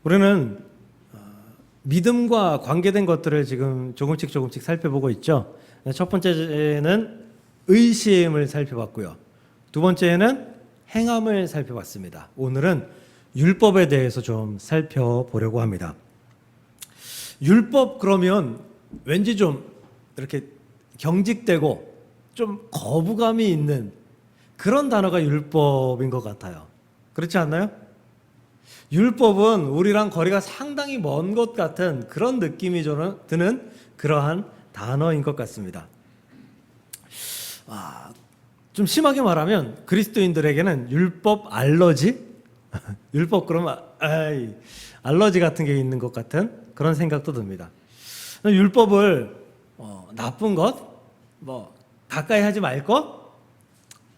우리는 믿음과 관계된 것들을 지금 조금씩 살펴보고 있죠. 첫 번째는 의심을 살펴봤고요. 두 번째는 행함을 살펴봤습니다. 오늘은 율법에 대해서 좀 살펴보려고 합니다. 율법 그러면 왠지 좀 이렇게 경직되고 좀 거부감이 있는 그런 단어가 율법인 것 같아요. 그렇지 않나요? 율법은 우리랑 거리가 상당히 먼 것 같은 그런 느낌이 드는 그러한 단어인 것 같습니다. 좀 심하게 말하면 그리스도인들에게는 율법 알러지? 율법 그러면 알러지 같은 게 있는 것 같은 그런 생각도 듭니다. 율법을 나쁜 것, 가까이 하지 말 것,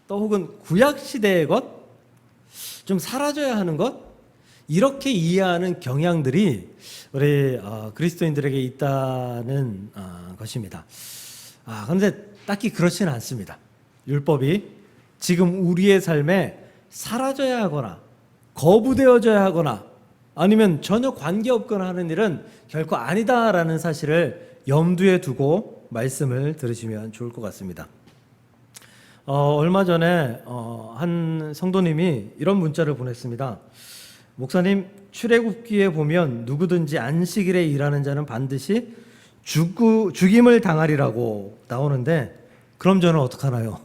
또 혹은 구약 시대의 것, 좀 사라져야 하는 것, 이렇게 이해하는 경향들이 우리 그리스도인들에게 있다는 것입니다. 그런데 딱히 그렇지는 않습니다. 율법이 지금 우리의 삶에 사라져야 하거나 거부되어져야 하거나 아니면 전혀 관계없거나 하는 일은 결코 아니다라는 사실을 염두에 두고 말씀을 들으시면 좋을 것 같습니다. 얼마 전에 한 성도님이 이런 문자를 보냈습니다. 목사님, 출애굽기에 보면 누구든지 안식일에 일하는 자는 반드시 죽임을 당하리라고 나오는데 그럼 저는 어떡하나요?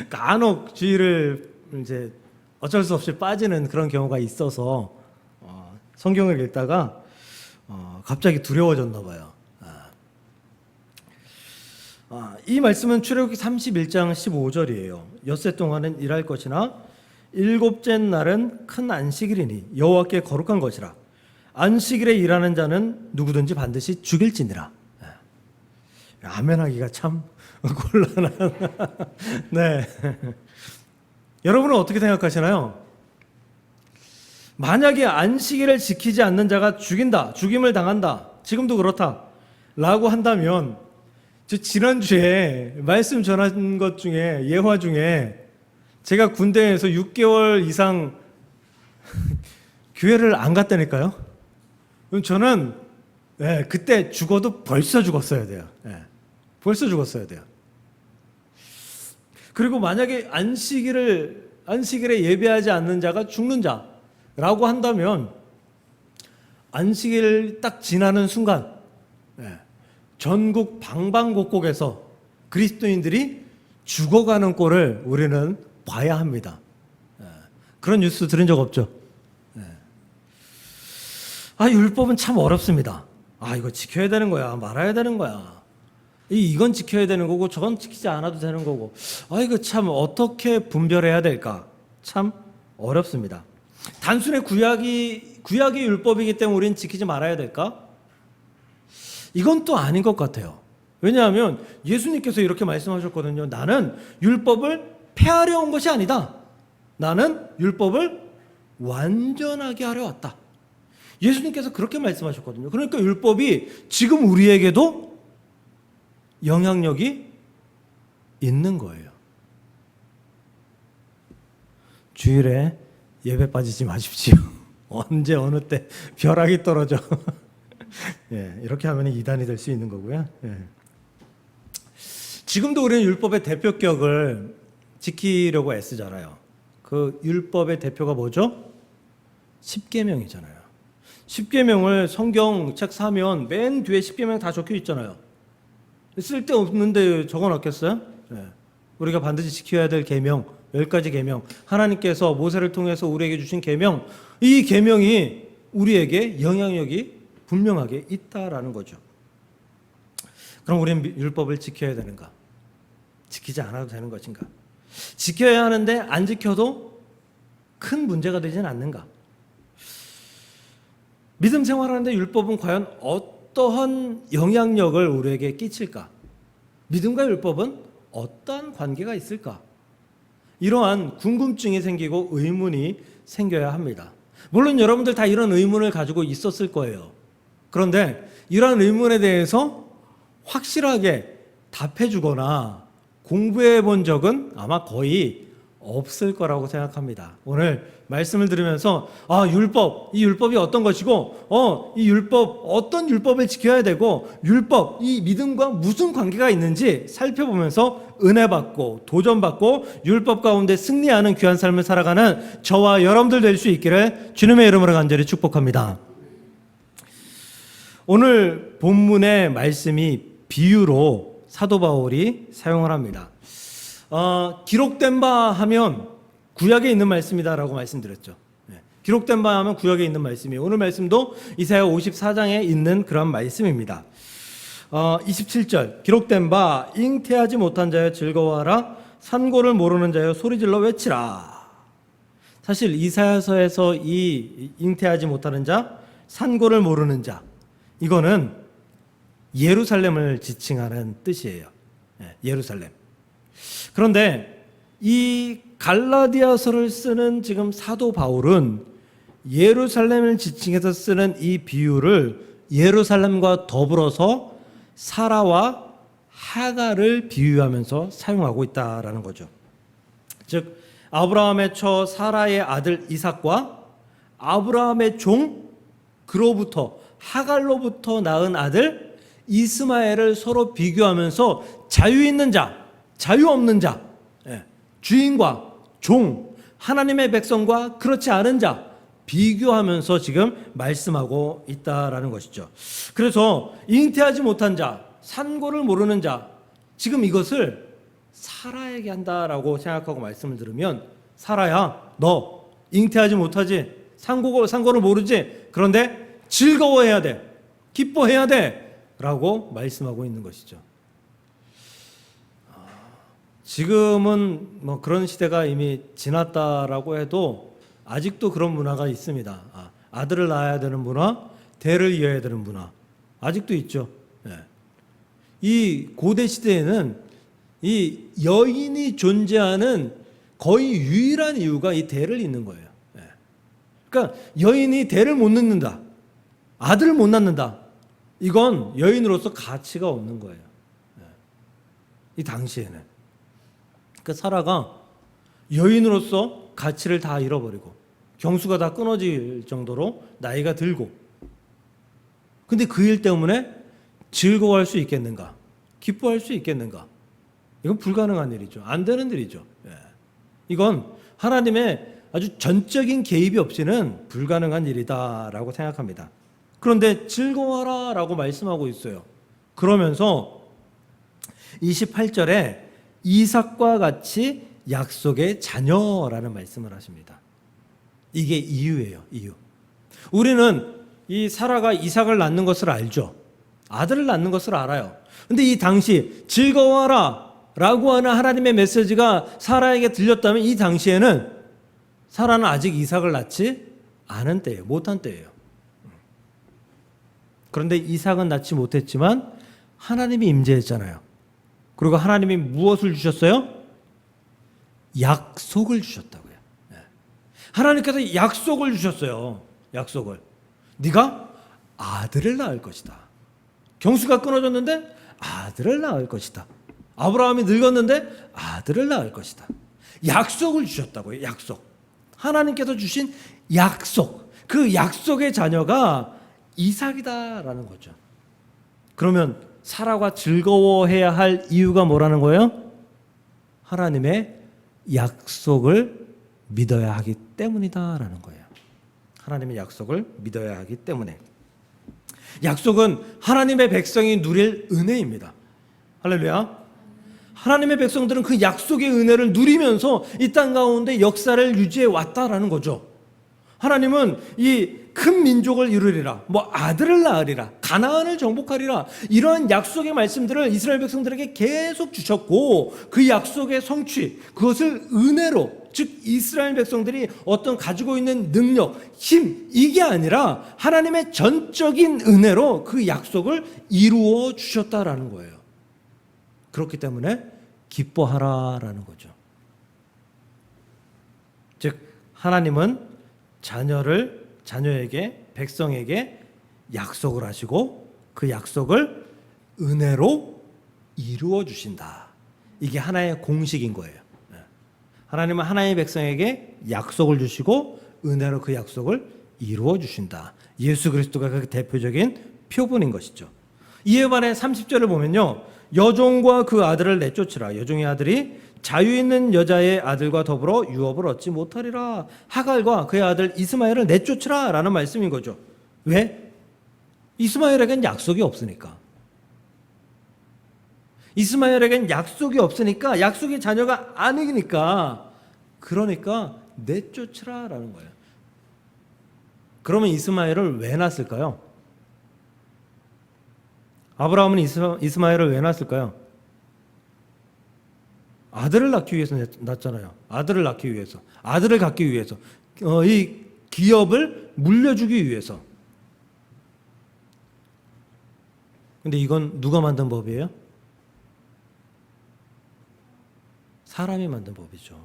간혹 주의를 이제 어쩔 수 없이 빠지는 그런 경우가 있어서 성경을 읽다가 갑자기 두려워졌나 봐요. 이 말씀은 출애굽기 31장 15절이에요. 엿새 동안은 일할 것이나 일곱째 날은 큰 안식일이니 여호와께 거룩한 것이라. 안식일에 일하는 자는 누구든지 반드시 죽일지니라. 아멘하기가 참 곤란한. 네. 여러분은 어떻게 생각하시나요? 만약에 안식일을 지키지 않는 자가 죽임을 당한다. 지금도 그렇다. 라고 한다면 저 지난주에 말씀 전한 것 중에 예화 중에 제가 군대에서 6개월 이상 교회를 안 갔다니까요. 저는 그때 죽어도 벌써 죽었어야 돼요. 벌써 죽었어야 돼요. 그리고 만약에 안식일에 예배하지 않는 자가 죽는 자라고 한다면 안식일 딱 지나는 순간 전국 방방곡곡에서 그리스도인들이 죽어가는 꼴을 우리는 봐야 합니다. 그런 뉴스 들은 적 없죠? 율법은 참 어렵습니다. 이거 지켜야 되는 거야, 말아야 되는 거야. 이건 지켜야 되는 거고 저건 지키지 않아도 되는 거고. 이거 참 어떻게 분별해야 될까? 참 어렵습니다. 단순히 구약이 율법이기 때문에 우리는 지키지 말아야 될까? 이건 또 아닌 것 같아요. 왜냐하면 예수님께서 이렇게 말씀하셨거든요. 나는 율법을 폐하려 온 것이 아니다. 나는 율법을 완전하게 하려 왔다. 예수님께서 그렇게 말씀하셨거든요. 그러니까 율법이 지금 우리에게도 영향력이 있는 거예요. 주일에 예배 빠지지 마십시오. 언제 어느 때 벼락이 떨어져. 이렇게 하면 이단이 될 수 있는 거고요. 지금도 우리는 율법의 대표격을 지키려고 애쓰잖아요. 그 율법의 대표가 뭐죠? 십계명이잖아요. 십계명을 성경책 사면 맨 뒤에 십계명 다 적혀 있잖아요. 쓸데없는데 적어놨겠어요? 우리가 반드시 지켜야 될 계명, 10가지 계명, 하나님께서 모세를 통해서 우리에게 주신 계명, 이 계명이 우리에게 영향력이 분명하게 있다라는 거죠. 그럼 우리는 율법을 지켜야 되는가? 지키지 않아도 되는 것인가? 지켜야 하는데 안 지켜도 큰 문제가 되지는 않는가? 믿음 생활하는데 율법은 과연 어떠한 영향력을 우리에게 끼칠까? 믿음과 율법은 어떠한 관계가 있을까? 이러한 궁금증이 생기고 의문이 생겨야 합니다. 물론 여러분들 다 이런 의문을 가지고 있었을 거예요. 그런데 이러한 의문에 대해서 확실하게 답해 주거나 공부해 본 적은 아마 거의 없을 거라고 생각합니다. 오늘 말씀을 들으면서 이 율법이 어떤 것이고 이 율법 어떤 율법을 지켜야 되고 율법 이 믿음과 무슨 관계가 있는지 살펴보면서 은혜 받고 도전 받고 율법 가운데 승리하는 귀한 삶을 살아가는 저와 여러분들 될 수 있기를 주님의 이름으로 간절히 축복합니다. 오늘 본문의 말씀이 비유로 사도 바울이 사용을 합니다. 기록된 바 하면 구약에 있는 말씀이다라고 말씀드렸죠. 기록된 바 하면 구약에 있는 말씀이에요. 오늘 말씀도 이사야 54장에 있는 그런 말씀입니다. 27절 기록된 바 잉태하지 못한 자여 즐거워하라 산고를 모르는 자여 소리질러 외치라. 사실 이사야서에서 이 잉태하지 못하는 자, 산고를 모르는 자, 이거는 예루살렘을 지칭하는 뜻이에요. 예루살렘. 그런데 이 갈라디아서를 쓰는 지금 사도 바울은 예루살렘을 지칭해서 쓰는 이 비유를 예루살렘과 더불어서 사라와 하갈을 비유하면서 사용하고 있다라는 거죠. 즉 아브라함의 처 사라의 아들 이삭과 아브라함의 종 그로부터 하갈로부터 낳은 아들 이스마엘을 서로 비교하면서 자유 있는 자, 자유 없는 자, 주인과 종, 하나님의 백성과 그렇지 않은 자 비교하면서 지금 말씀하고 있다라는 것이죠. 그래서 잉태하지 못한 자, 산고를 모르는 자, 지금 이것을 사라에게 한다라고 생각하고 말씀을 들으면 사라야, 너 잉태하지 못하지, 산고를 모르지, 그런데 즐거워해야 돼, 기뻐해야 돼 라고 말씀하고 있는 것이죠. 지금은 뭐 그런 시대가 이미 지났다라고 해도 아직도 그런 문화가 있습니다. 아들을 낳아야 되는 문화, 대를 이어야 되는 문화 아직도 있죠. 이 고대 시대에는 이 여인이 존재하는 거의 유일한 이유가 이 대를 잇는 거예요. 그러니까 여인이 대를 못 낳는다, 아들을 못 낳는다, 이건 여인으로서 가치가 없는 거예요. 이 당시에는. 그러니까 사라가 여인으로서 가치를 다 잃어버리고 경수가 다 끊어질 정도로 나이가 들고, 근데 그 일 때문에 즐거워할 수 있겠는가, 기뻐할 수 있겠는가? 이건 불가능한 일이죠. 안 되는 일이죠. 이건 하나님의 아주 전적인 개입이 없이는 불가능한 일이다라고 생각합니다. 그런데 즐거워하라 라고 말씀하고 있어요. 그러면서 28절에 이삭과 같이 약속의 자녀라는 말씀을 하십니다. 이게 이유예요. 이유. 우리는 이 사라가 이삭을 낳는 것을 알죠. 아들을 낳는 것을 알아요. 근데 이 당시 즐거워하라 라고 하는 하나님의 메시지가 사라에게 들렸다면 이 당시에는 사라는 아직 이삭을 낳지 않은 때예요. 못한 때예요. 그런데 이삭은 낳지 못했지만 하나님이 임재했잖아요. 그리고 하나님이 무엇을 주셨어요? 약속을 주셨다고요. 하나님께서 약속을 주셨어요. 약속을. 네가 아들을 낳을 것이다. 경수가 끊어졌는데 아들을 낳을 것이다. 아브라함이 늙었는데 아들을 낳을 것이다. 약속을 주셨다고요. 약속. 하나님께서 주신 약속. 그 약속의 자녀가 이삭이다라는 거죠. 그러면 사라가 즐거워해야 할 이유가 뭐라는 거예요? 하나님의 약속을 믿어야 하기 때문이다라는 거예요. 하나님의 약속을 믿어야 하기 때문에. 약속은 하나님의 백성이 누릴 은혜입니다. 할렐루야. 하나님의 백성들은 그 약속의 은혜를 누리면서 이 땅 가운데 역사를 유지해 왔다라는 거죠. 하나님은 이 큰 민족을 이루리라, 아들을 낳으리라, 가나안을 정복하리라, 이러한 약속의 말씀들을 이스라엘 백성들에게 계속 주셨고, 그 약속의 성취, 그것을 은혜로, 즉 이스라엘 백성들이 어떤 가지고 있는 능력, 힘, 이게 아니라 하나님의 전적인 은혜로 그 약속을 이루어 주셨다라는 거예요. 그렇기 때문에 기뻐하라라는 거죠. 즉 하나님은 자녀에게, 백성에게 약속을 하시고 그 약속을 은혜로 이루어 주신다. 이게 하나의 공식인 거예요. 하나님은 하나님의 백성에게 약속을 주시고 은혜로 그 약속을 이루어 주신다. 예수 그리스도가 그 대표적인 표본인 것이죠. 이에 반해 30절을 보면요. 여종과 그 아들을 내쫓으라. 여종의 아들이 자유 있는 여자의 아들과 더불어 유업을 얻지 못하리라. 하갈과 그의 아들 이스마엘을 내쫓으라 라는 말씀인 거죠. 왜? 이스마엘에겐 약속이 없으니까. 이스마엘에겐 약속이 없으니까, 약속의 자녀가 아니니까, 그러니까 내쫓으라 라는 거예요. 그러면 이스마엘을 왜 낳았을까요? 아브라함은 이스마엘을 왜 낳았을까요? 아들을 낳기 위해서 낳았잖아요. 아들을 낳기 위해서, 아들을 갖기 위해서, 이 기업을 물려주기 위해서. 근데 이건 누가 만든 법이에요? 사람이 만든 법이죠.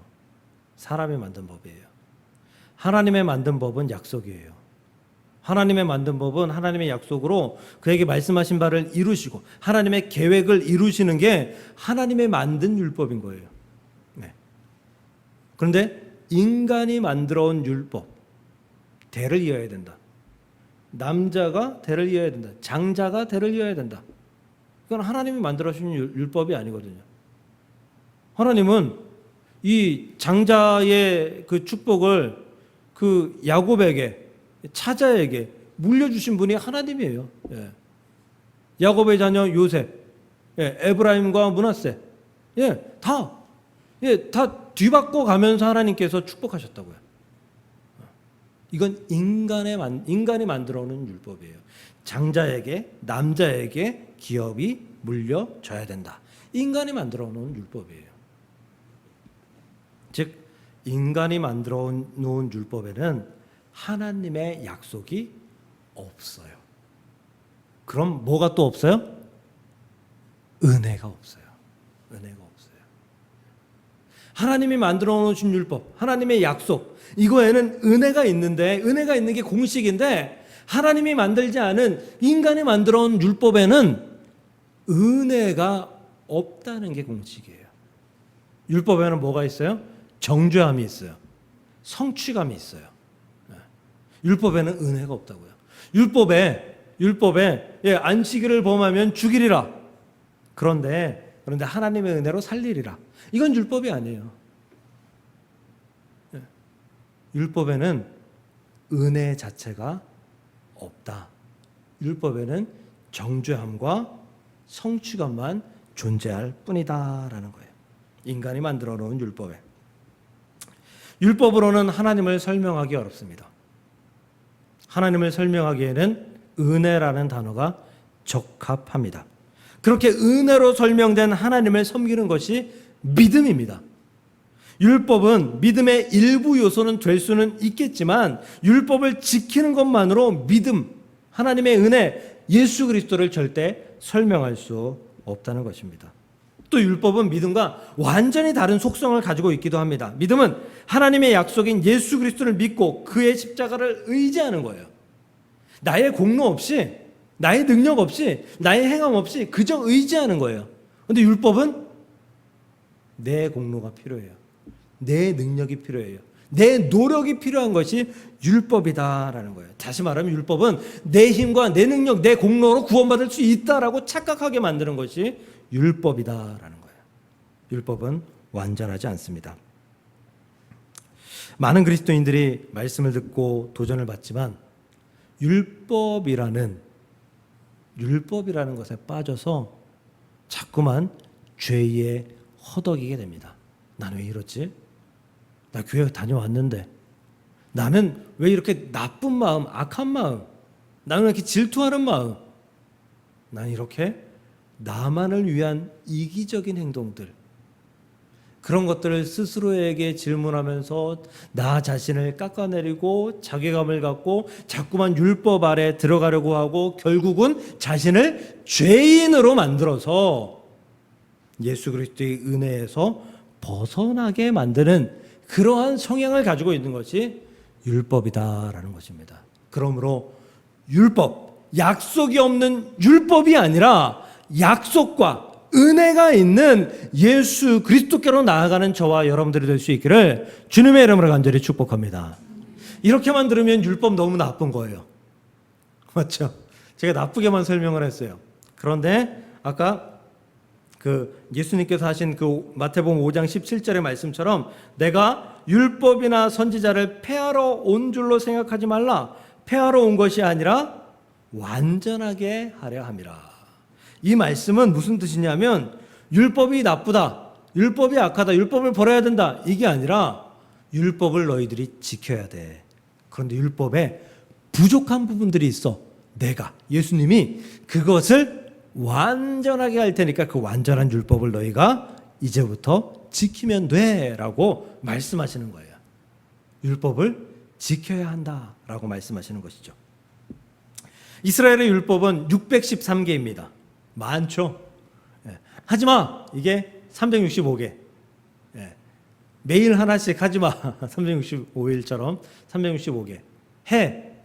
사람이 만든 법이에요. 하나님의 만든 법은 약속이에요. 하나님의 만든 법은 하나님의 약속으로 그에게 말씀하신 바를 이루시고 하나님의 계획을 이루시는 게 하나님의 만든 율법인 거예요. 네. 그런데 인간이 만들어온 율법, 대를 이어야 된다. 남자가 대를 이어야 된다. 장자가 대를 이어야 된다. 이건 하나님이 만들어주신 율법이 아니거든요. 하나님은 이 장자의 그 축복을 그 야곱에게, 차자에게 물려주신 분이 하나님이에요. 예. 야곱의 자녀 요셉, 예, 에브라임과 므낫세, 다 뒤바꿔 가면서 하나님께서 축복하셨다고요. 이건 인간이 만들어오는 율법이에요. 장자에게, 남자에게 기업이 물려져야 된다. 인간이 만들어놓은 율법이에요. 즉 인간이 만들어 놓은 율법에는 하나님의 약속이 없어요. 그럼 뭐가 또 없어요? 은혜가 없어요. 은혜가 없어요. 하나님이 만들어 놓으신 율법, 하나님의 약속, 이거에는 은혜가 있는데, 은혜가 있는 게 공식인데 하나님이 만들지 않은 인간이 만들어 놓은 율법에는 은혜가 없다는 게 공식이에요. 율법에는 뭐가 있어요? 정죄함이 있어요. 성취감이 있어요. 율법에는 은혜가 없다고요. 율법에 안식일을 범하면 죽이리라. 그런데 하나님의 은혜로 살리리라. 이건 율법이 아니에요. 율법에는 은혜 자체가 없다. 율법에는 정죄함과 성취감만 존재할 뿐이다라는 거예요. 인간이 만들어 놓은 율법에. 율법으로는 하나님을 설명하기 어렵습니다. 하나님을 설명하기에는 은혜라는 단어가 적합합니다. 그렇게 은혜로 설명된 하나님을 섬기는 것이 믿음입니다. 율법은 믿음의 일부 요소는 될 수는 있겠지만 율법을 지키는 것만으로 믿음, 하나님의 은혜, 예수 그리스도를 절대 설명할 수 없다는 것입니다. 또 율법은 믿음과 완전히 다른 속성을 가지고 있기도 합니다. 믿음은 하나님의 약속인 예수 그리스도를 믿고 그의 십자가를 의지하는 거예요. 나의 공로 없이, 나의 능력 없이, 나의 행함 없이 그저 의지하는 거예요. 그런데 율법은 내 공로가 필요해요. 내 능력이 필요해요. 내 노력이 필요한 것이 율법이다라는 거예요. 다시 말하면 율법은 내 힘과 내 능력, 내 공로로 구원받을 수 있다라고 착각하게 만드는 것이 율법이다라는 거예요. 율법은 완전하지 않습니다. 많은 그리스도인들이 말씀을 듣고 도전을 받지만 율법이라는 것에 빠져서 자꾸만 죄에 허덕이게 됩니다. 나는 왜 이렇지? 나 교회 다녀왔는데 나는 왜 이렇게 나쁜 마음, 악한 마음, 나는 왜 이렇게 질투하는 마음, 난 이렇게 나만을 위한 이기적인 행동들, 그런 것들을 스스로에게 질문하면서 나 자신을 깎아내리고 자괴감을 갖고 자꾸만 율법 아래 들어가려고 하고 결국은 자신을 죄인으로 만들어서 예수 그리스도의 은혜에서 벗어나게 만드는 그러한 성향을 가지고 있는 것이 율법이다라는 것입니다. 그러므로 율법, 약속이 없는 율법이 아니라 약속과 은혜가 있는 예수 그리스도께로 나아가는 저와 여러분들이 될 수 있기를 주님의 이름으로 간절히 축복합니다. 이렇게만 들으면 율법 너무 나쁜 거예요. 맞죠? 제가 나쁘게만 설명을 했어요. 그런데 아까 예수님께서 하신 마태복음 5장 17절의 말씀처럼 내가 율법이나 선지자를 폐하러 온 줄로 생각하지 말라. 폐하러 온 것이 아니라 완전하게 하려 함이라. 이 말씀은 무슨 뜻이냐면 율법이 나쁘다, 율법이 악하다, 율법을 버려야 된다, 이게 아니라 율법을 너희들이 지켜야 돼. 그런데 율법에 부족한 부분들이 있어. 예수님이 그것을 완전하게 할 테니까 그 완전한 율법을 너희가 이제부터 지키면 돼 라고 말씀하시는 거예요. 율법을 지켜야 한다라고 말씀하시는 것이죠. 이스라엘의 율법은 613개입니다. 많죠. 하지마, 이게 365개. 매일 하나씩 하지마, 365일처럼 365개.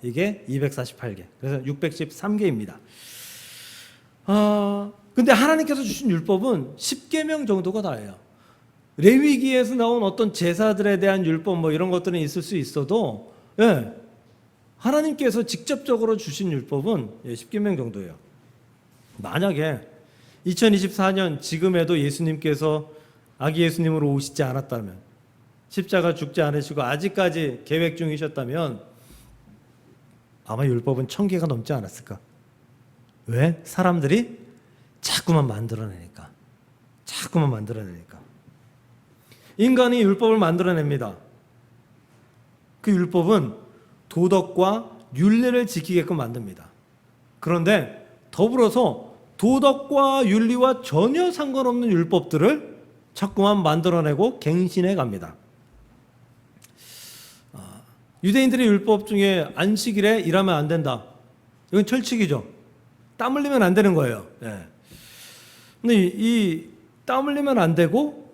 이게 248개. 그래서 613개입니다. 근데 하나님께서 주신 율법은 10계명 정도가 다예요. 레위기에서 나온 어떤 제사들에 대한 율법 이런 것들은 있을 수 있어도 하나님께서 직접적으로 주신 율법은 10계명 정도예요. 만약에 2024년 지금에도 예수님께서 아기 예수님으로 오시지 않았다면, 십자가 죽지 않으시고 아직까지 계획 중이셨다면 아마 율법은 1000개가 넘지 않았을까? 왜? 사람들이 자꾸만 만들어내니까. 인간이 율법을 만들어냅니다. 그 율법은 도덕과 윤리를 지키게끔 만듭니다. 그런데 더불어서 도덕과 윤리와 전혀 상관없는 율법들을 자꾸만 만들어내고 갱신해 갑니다. 유대인들의 율법 중에 안식일에 일하면 안 된다. 이건 철칙이죠. 땀 흘리면 안 되는 거예요. 근데 이 땀 흘리면 안 되고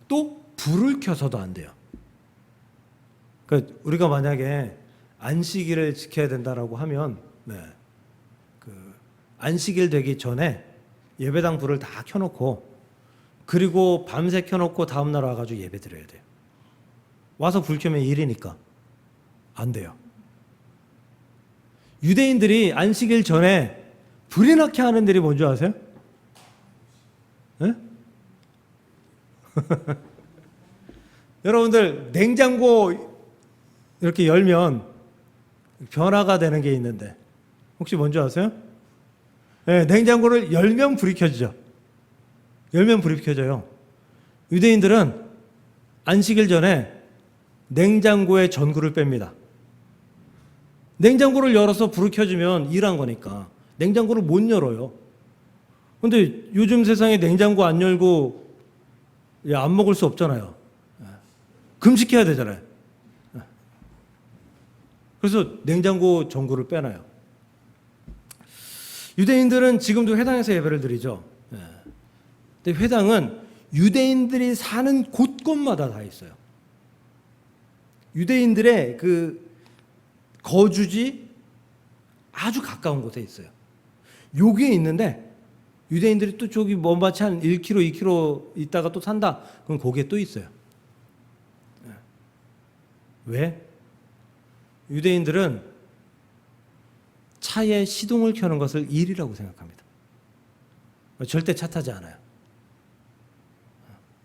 또 불을 켜서도 안 돼요. 그러니까 우리가 만약에 안식일을 지켜야 된다라고 하면 안식일 되기 전에 예배당 불을 다 켜놓고 그리고 밤새 켜놓고 다음날 와가지고 예배 드려야 돼요. 와서 불 켜면 일이니까 안 돼요. 유대인들이 안식일 전에 불이 나게 하는 일이 뭔지 아세요? 여러분들 냉장고 이렇게 열면 변화가 되는 게 있는데 혹시 뭔지 아세요? 냉장고를 열면 불이 켜지죠. 유대인들은 안식일 전에 냉장고에 전구를 뺍니다. 냉장고를 열어서 불을 켜주면 일한 거니까 냉장고를 못 열어요. 근데 요즘 세상에 냉장고 안 열고 안 먹을 수 없잖아요. 금식해야 되잖아요. 그래서 냉장고 전구를 빼놔요. 유대인들은 지금도 회당에서 예배를 드리죠. 근데 회당은 유대인들이 사는 곳곳마다 다 있어요. 유대인들의 그 거주지 아주 가까운 곳에 있어요. 여기에 있는데 유대인들이 또 저기 먼바치 한 1km, 2km 있다가 또 산다. 그럼 거기에 또 있어요. 왜? 유대인들은 차에 시동을 켜는 것을 일이라고 생각합니다. 절대 차 타지 않아요.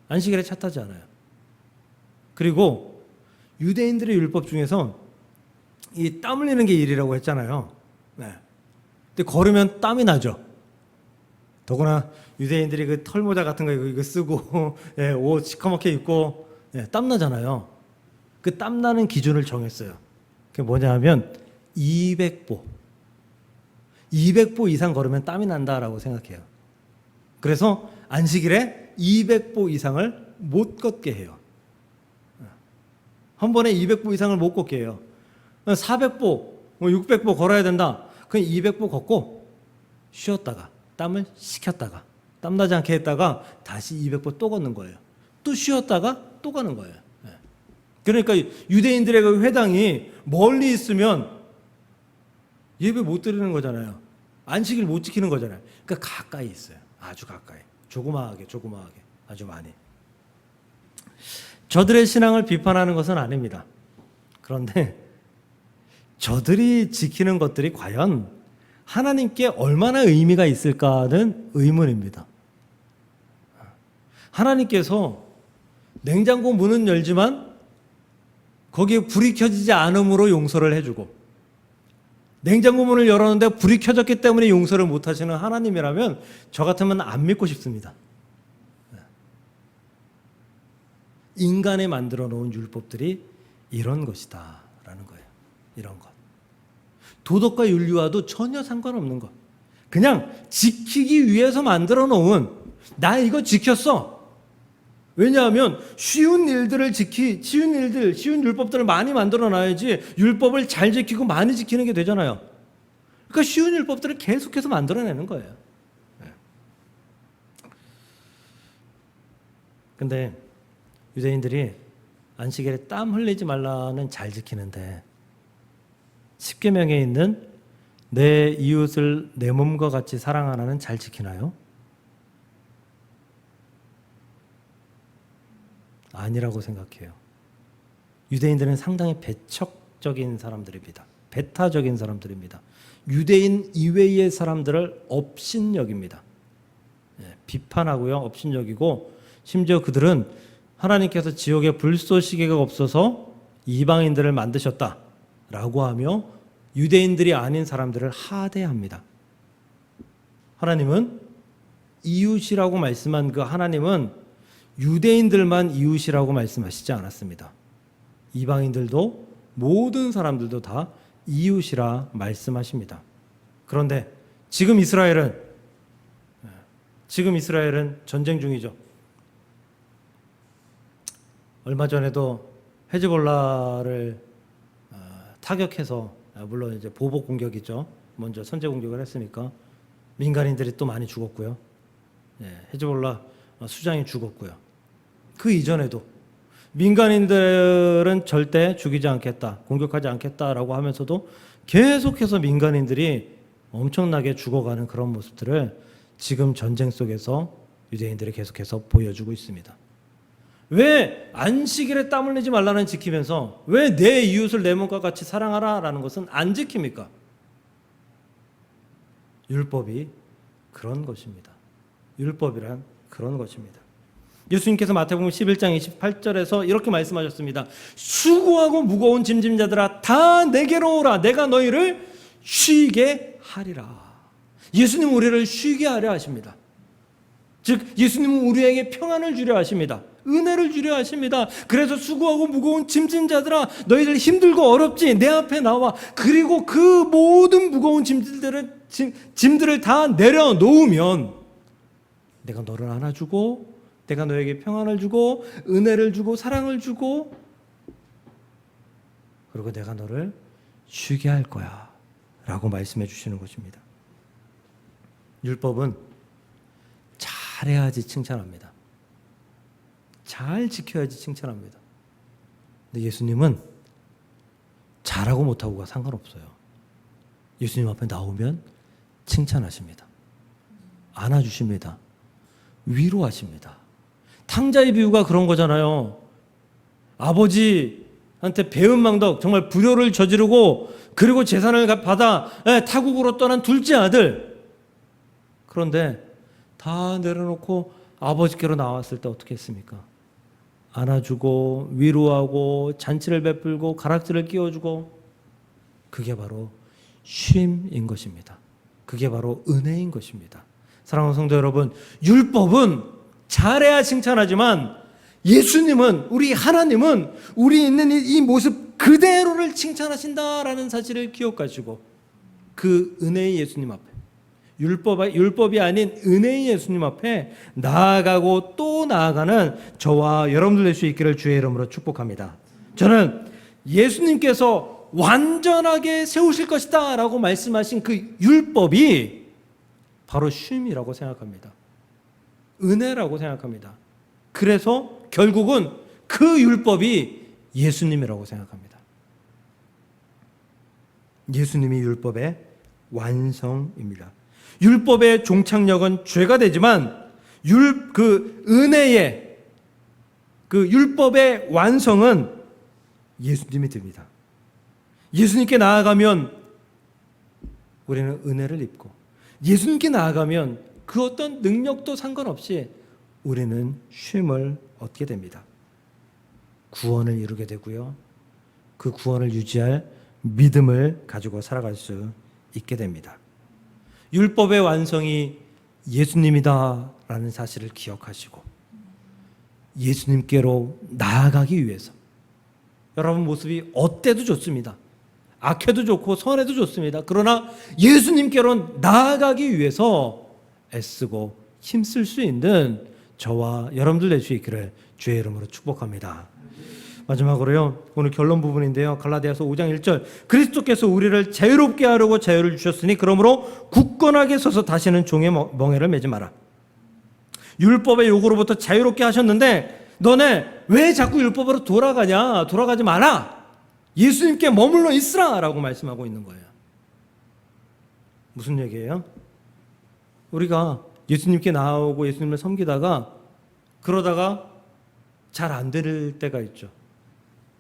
안식일에 차 타지 않아요. 그리고 유대인들의 율법 중에서 이 땀 흘리는 게 일이라고 했잖아요. 근데 걸으면 땀이 나죠. 더구나 유대인들이 그 털모자 같은 거 이거 쓰고 옷 시커멓게 입고 땀 나잖아요. 그 땀 나는 기준을 정했어요. 그게 뭐냐 하면 200보 이상 걸으면 땀이 난다라고 생각해요. 그래서 안식일에 200보 이상을 못 걷게 해요. 한 번에 200보 이상을 못 걷게 해요. 400보, 600보 걸어야 된다. 그럼 200보 걷고 쉬었다가 땀을 식혔다가 땀나지 않게 했다가 다시 200보 또 걷는 거예요. 또 쉬었다가 또 가는 거예요. 그러니까 유대인들의 그 회당이 멀리 있으면 예배 못 드리는 거잖아요. 안식일 못 지키는 거잖아요. 그러니까 가까이 있어요. 아주 가까이. 조그마하게 아주 많이. 저들의 신앙을 비판하는 것은 아닙니다. 그런데 저들이 지키는 것들이 과연 하나님께 얼마나 의미가 있을까는 의문입니다. 하나님께서 냉장고 문은 열지만 거기에 불이 켜지지 않음으로 용서를 해주고, 냉장고 문을 열었는데 불이 켜졌기 때문에 용서를 못하시는 하나님이라면 저 같으면 안 믿고 싶습니다. 인간이 만들어 놓은 율법들이 이런 것이다 라는 거예요. 이런 것. 도덕과 윤리와도 전혀 상관없는 것. 그냥 지키기 위해서 만들어 놓은, 나 이거 지켰어. 왜냐하면 쉬운 율법들을 많이 만들어 놔야지 율법을 잘 지키고 많이 지키는 게 되잖아요. 그러니까 쉬운 율법들을 계속해서 만들어내는 거예요. 근데 유대인들이 안식일에 땀 흘리지 말라는 잘 지키는데, 십계명에 있는 내 이웃을 내 몸과 같이 사랑하라는 잘 지키나요? 아니라고 생각해요. 유대인들은 상당히 배척적인 사람들입니다. 배타적인 사람들입니다. 유대인 이외의 사람들을 업신여깁니다. 비판하고요, 업신여기고, 심지어 그들은 하나님께서 지옥에 불쏘시개가 없어서 이방인들을 만드셨다라고 하며 유대인들이 아닌 사람들을 하대합니다. 하나님은 이웃이라고 말씀한 그 하나님은 유대인들만 이웃이라고 말씀하시지 않았습니다. 이방인들도, 모든 사람들도 다 이웃이라 말씀하십니다. 그런데 지금 이스라엘은 전쟁 중이죠. 얼마 전에도 헤즈볼라를 타격해서, 물론 이제 보복 공격이죠. 먼저 선제 공격을 했으니까 민간인들이 또 많이 죽었고요. 헤즈볼라 수장이 죽었고요. 그 이전에도 민간인들은 절대 죽이지 않겠다, 공격하지 않겠다라고 하면서도 계속해서 민간인들이 엄청나게 죽어가는 그런 모습들을 지금 전쟁 속에서 유대인들이 계속해서 보여주고 있습니다. 왜 안식일에 땀 흘리지 말라는 지키면서 왜 내 이웃을 내 몸과 같이 사랑하라라는 것은 안 지킵니까? 율법이 그런 것입니다. 율법이란 그런 것입니다. 예수님께서 마태복음 11장 28절에서 이렇게 말씀하셨습니다. 수고하고 무거운 짐진 자들아 다 내게로 오라. 내가 너희를 쉬게 하리라. 예수님은 우리를 쉬게 하려 하십니다. 즉 예수님은 우리에게 평안을 주려 하십니다. 은혜를 주려 하십니다. 그래서 수고하고 무거운 짐진 자들아 너희들 힘들고 어렵지, 내 앞에 나와. 그리고 그 모든 무거운 짐들을 다 내려놓으면 내가 너를 안아주고, 내가 너에게 평안을 주고, 은혜를 주고, 사랑을 주고, 그리고 내가 너를 쉬게 할 거야 라고 말씀해 주시는 것입니다. 율법은 잘해야지 칭찬합니다. 잘 지켜야지 칭찬합니다. 근데 예수님은 잘하고 못하고가 상관없어요. 예수님 앞에 나오면 칭찬하십니다. 안아주십니다. 위로하십니다. 탕자의 비유가 그런 거잖아요. 아버지한테 배은 망덕, 정말 불효를 저지르고 그리고 재산을 받아 타국으로 떠난 둘째 아들. 그런데 다 내려놓고 아버지께로 나왔을 때 어떻게 했습니까? 안아주고 위로하고 잔치를 베풀고 가락지를 끼워주고, 그게 바로 쉼인 것입니다. 그게 바로 은혜인 것입니다. 사랑하는 성도 여러분, 율법은 잘해야 칭찬하지만 예수님은, 우리 하나님은 우리 있는 이 모습 그대로를 칭찬하신다라는 사실을 기억하시고, 그 은혜의 예수님 앞에, 율법이 아닌 은혜의 예수님 앞에 나아가고 또 나아가는 저와 여러분들 될 수 있기를 주의 이름으로 축복합니다. 저는 예수님께서 완전하게 세우실 것이다 라고 말씀하신 그 율법이 바로 쉼이라고 생각합니다. 은혜라고 생각합니다. 그래서 결국은 그 율법이 예수님이라고 생각합니다. 예수님이 율법의 완성입니다. 율법의 종착역은 죄가 되지만 그 은혜의 그 율법의 완성은 예수님이 됩니다. 예수님께 나아가면 우리는 은혜를 입고, 예수님께 나아가면 그 어떤 능력도 상관없이 우리는 쉼을 얻게 됩니다. 구원을 이루게 되고요. 그 구원을 유지할 믿음을 가지고 살아갈 수 있게 됩니다. 율법의 완성이 예수님이다라는 사실을 기억하시고 예수님께로 나아가기 위해서, 여러분 모습이 어때도 좋습니다. 악해도 좋고 선해도 좋습니다. 그러나 예수님께로 나아가기 위해서 애쓰고 힘쓸 수 있는 저와 여러분들 될 수 있기를 주의 이름으로 축복합니다. 마지막으로요, 오늘 결론 부분인데요. 갈라디아서 5장 1절, 그리스도께서 우리를 자유롭게 하려고 자유를 주셨으니 그러므로 굳건하게 서서 다시는 종의 멍에를 매지 마라. 율법의 요구로부터 자유롭게 하셨는데 너네 왜 자꾸 율법으로 돌아가냐? 돌아가지 마라. 예수님께 머물러 있으라 라고 말씀하고 있는 거예요. 무슨 얘기예요? 우리가 예수님께 나오고 예수님을 섬기다가 그러다가 잘 안 될 때가 있죠.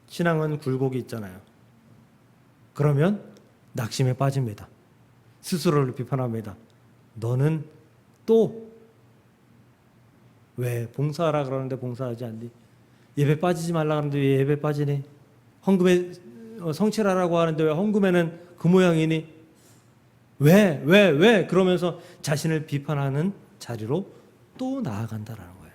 신앙은 굴곡이 있잖아요. 그러면 낙심에 빠집니다. 스스로를 비판합니다. 너는 또 왜 봉사하라 그러는데 봉사하지 않니? 예배 빠지지 말라 그러는데 왜 예배 빠지니? 헌금에 성실하라고 하는데 왜 헌금에는 그 모양이니? 왜? 그러면서 자신을 비판하는 자리로 또 나아간다라는 거예요.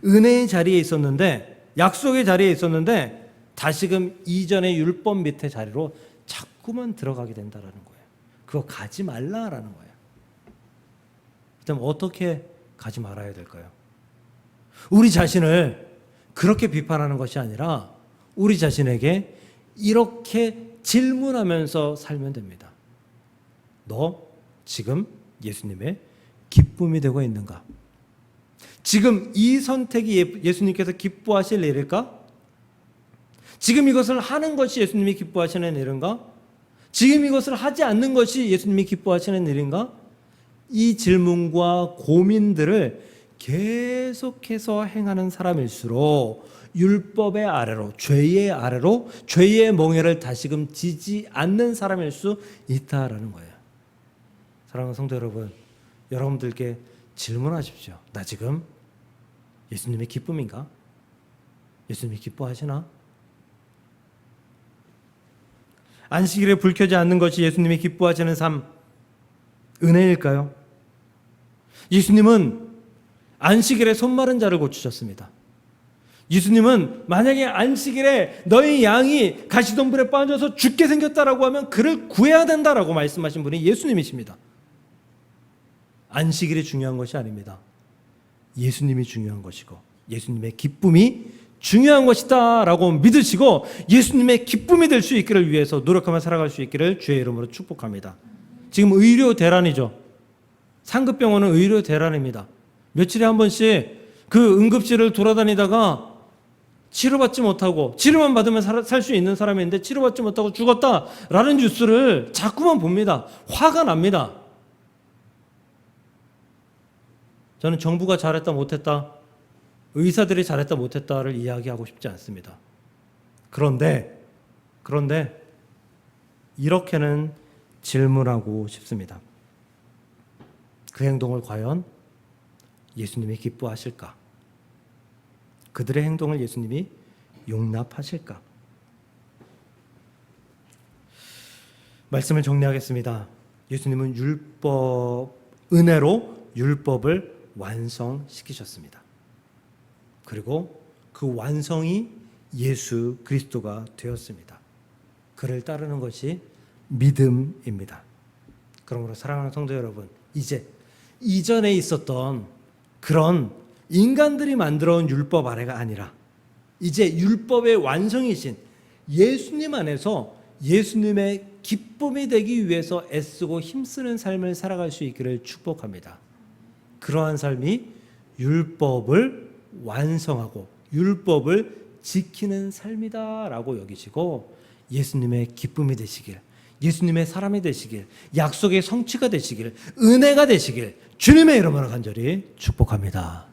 은혜의 자리에 있었는데, 약속의 자리에 있었는데 다시금 이전의 율법 밑에 자리로 자꾸만 들어가게 된다라는 거예요. 그거 가지 말라라는 거예요. 그럼 어떻게 가지 말아야 될까요? 우리 자신을 그렇게 비판하는 것이 아니라 우리 자신에게 이렇게 질문하면서 살면 됩니다. 너 지금 예수님의 기쁨이 되고 있는가? 지금 이 선택이 예수님께서 기뻐하실 일일까? 지금 이것을 하는 것이 예수님이 기뻐하시는 일인가? 지금 이것을 하지 않는 것이 예수님이 기뻐하시는 일인가? 이 질문과 고민들을 계속해서 행하는 사람일수록 율법의 아래로, 죄의 아래로, 죄의 멍에를 다시금 지지 않는 사람일 수 있다라는 거예요. 사랑하는 성도 여러분, 여러분들께 질문하십시오. 나 지금 예수님의 기쁨인가? 예수님이 기뻐하시나? 안식일에 불 켜지 않는 것이 예수님이 기뻐하시는 삶, 은혜일까요? 예수님은 안식일에 손마른 자를 고치셨습니다. 예수님은 만약에 안식일에 너희 양이 가시덤불에 빠져서 죽게 생겼다라고 하면 그를 구해야 된다라고 말씀하신 분이 예수님이십니다. 안식일이 중요한 것이 아닙니다. 예수님이 중요한 것이고 예수님의 기쁨이 중요한 것이다 라고 믿으시고 예수님의 기쁨이 될 수 있기를 위해서 노력하며 살아갈 수 있기를 주의 이름으로 축복합니다. 지금 의료 대란이죠. 상급병원은 의료 대란입니다. 며칠에 한 번씩 그 응급실을 돌아다니다가 치료받지 못하고, 치료만 받으면 살 수 있는 사람인데 치료받지 못하고 죽었다라는 뉴스를 자꾸만 봅니다. 화가 납니다. 저는 정부가 잘했다 못했다, 의사들이 잘했다 못했다를 이야기하고 싶지 않습니다. 그런데 이렇게는 질문하고 싶습니다. 그 행동을 과연 예수님이 기뻐하실까? 그들의 행동을 예수님이 용납하실까? 말씀을 정리하겠습니다. 예수님은 은혜로 율법을 완성시키셨습니다. 그리고 그 완성이 예수 그리스도가 되었습니다. 그를 따르는 것이 믿음입니다. 그러므로 사랑하는 성도 여러분, 이제 이전에 있었던 그런 인간들이 만들어온 율법 아래가 아니라 이제 율법의 완성이신 예수님 안에서 예수님의 기쁨이 되기 위해서 애쓰고 힘쓰는 삶을 살아갈 수 있기를 축복합니다. 그러한 삶이 율법을 완성하고 율법을 지키는 삶이다라고 여기시고 예수님의 기쁨이 되시길, 예수님의 사람이 되시길, 약속의 성취가 되시길, 은혜가 되시길 주님의 이름으로 간절히 축복합니다.